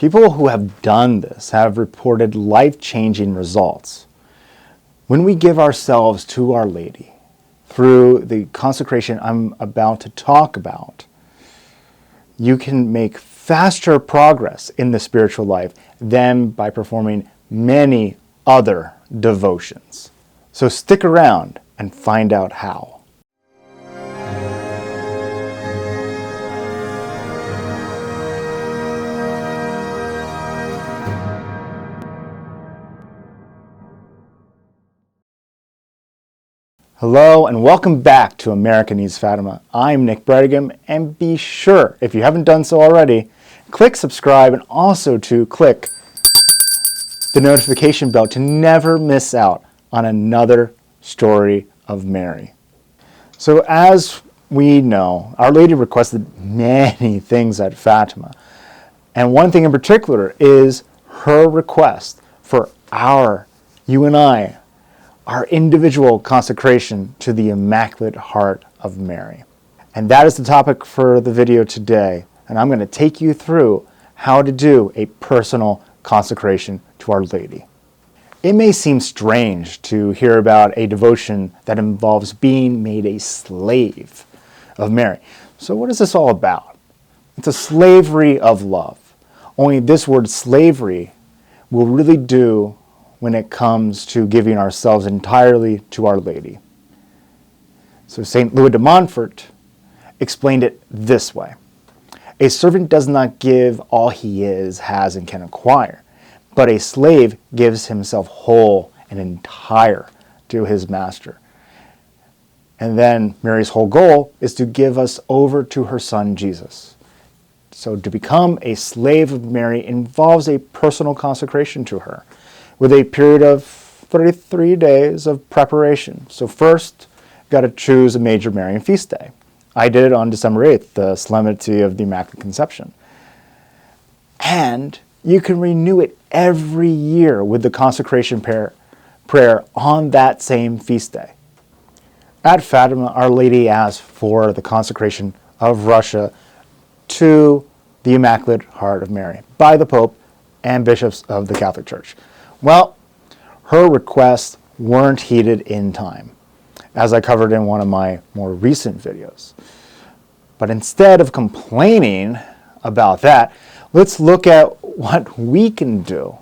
People who have done this have reported life-changing results. When we give ourselves to Our Lady through the consecration I'm about to talk about, you can make faster progress in the spiritual life than by performing many other devotions. So stick around and find out how. Hello and welcome back to America Needs Fatima. I'm Nick Bredegum, and be sure, if you haven't done so already, click subscribe and also to click the notification bell to never miss out on another story of Mary. So as we know, Our Lady requested many things at Fatima, and one thing in particular is her request for you and I, our individual consecration to the Immaculate Heart of Mary. And that is the topic for the video today. And I'm going to take you through how to do a personal consecration to Our Lady. It may seem strange to hear about a devotion that involves being made a slave of Mary. So what is this all about? It's a slavery of love. Only this word slavery will really do when it comes to giving ourselves entirely to Our Lady. So St. Louis de Montfort explained it this way: a servant does not give all he is, has, and can acquire, but a slave gives himself whole and entire to his master. And then Mary's whole goal is to give us over to her son Jesus. So to become a slave of Mary involves a personal consecration to her, with a period of 33 days of preparation. So first, got to choose a major Marian feast day. I did it on December 8th, the Solemnity of the Immaculate Conception. And you can renew it every year with the consecration prayer on that same feast day. At Fatima, Our Lady asked for the consecration of Russia to the Immaculate Heart of Mary by the Pope and bishops of the Catholic Church. Well, her requests weren't heeded in time, as I covered in one of my more recent videos. But instead of complaining about that, let's look at what we can do.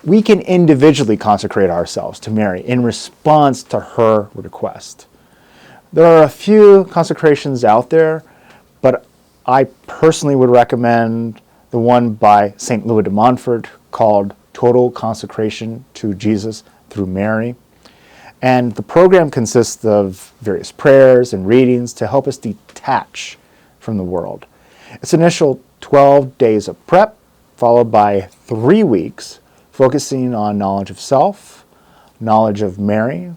We can individually consecrate ourselves to Mary in response to her request. There are a few consecrations out there, but I personally would recommend the one by St. Louis de Montfort called Total Consecration to Jesus through Mary. And the program consists of various prayers and readings to help us detach from the world. Its initial 12 days of prep, followed by 3 weeks focusing on knowledge of self, knowledge of Mary,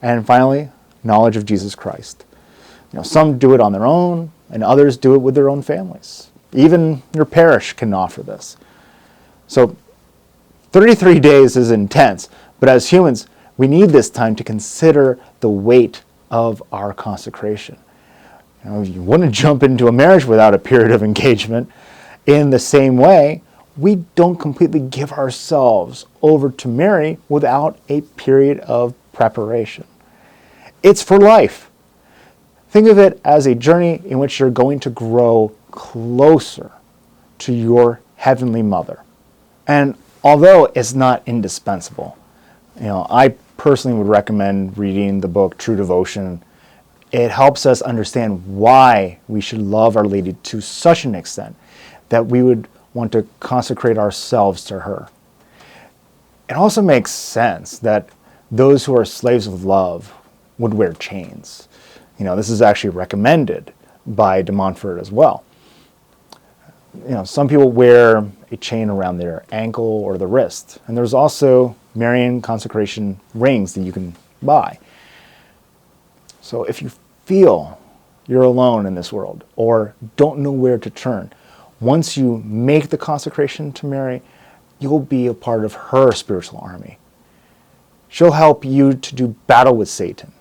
and finally, knowledge of Jesus Christ. Some do it on their own, and others do it with their own families. Even your parish can offer this. So 33 days is intense, but as humans, we need this time to consider the weight of our consecration. You wouldn't jump into a marriage without a period of engagement. In the same way, we don't completely give ourselves over to Mary without a period of preparation. It's for life. Think of it as a journey in which you're going to grow closer to your Heavenly Mother. And although it's not indispensable, I personally would recommend reading the book True Devotion. It helps us understand why we should love Our Lady to such an extent that we would want to consecrate ourselves to her. It also makes sense that those who are slaves of love would wear chains. This is actually recommended by de Montfort as well. Some people wear a chain around their ankle or the wrist, and there's also Marian consecration rings that you can buy. So if you feel you're alone in this world or don't know where to turn, once you make the consecration to Mary, you'll be a part of her spiritual army. She'll help you to do battle with Satan.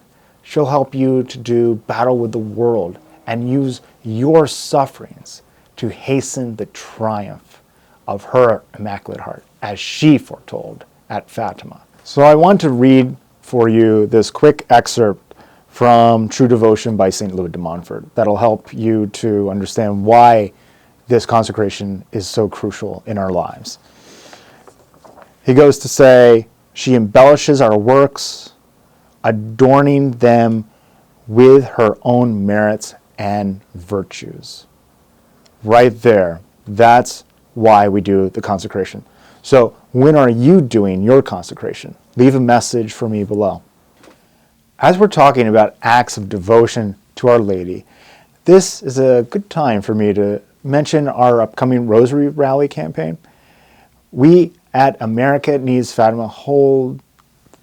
She'll help you to do battle with the world and use your sufferings to hasten the triumph of her Immaculate Heart, as she foretold at Fatima. So I want to read for you this quick excerpt from True Devotion by St. Louis de Montfort that'll help you to understand why this consecration is so crucial in our lives. He goes to say, she embellishes our works, adorning them with her own merits and virtues. Right there, that's why we do the consecration. So when are you doing your consecration? Leave a message for me below. As we're talking about acts of devotion to Our Lady, this is a good time for me to mention our upcoming Rosary Rally campaign. We at America Needs Fatima hold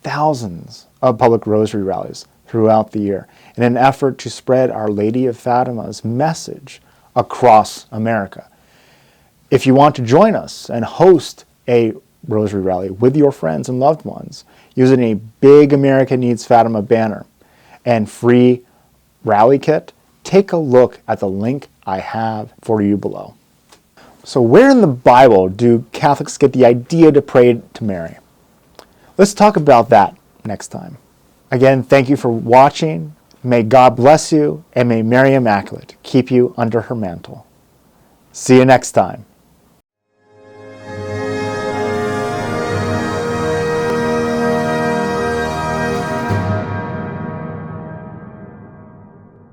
thousands of public rosary rallies throughout the year in an effort to spread Our Lady of Fatima's message across America. If you want to join us and host a rosary rally with your friends and loved ones using a big America Needs Fatima banner and free rally kit, take a look at the link I have for you below. So where in the Bible do Catholics get the idea to pray to Mary? Let's talk about that next time. Again, thank you for watching. May God bless you, and may Mary Immaculate keep you under her mantle. See you next time.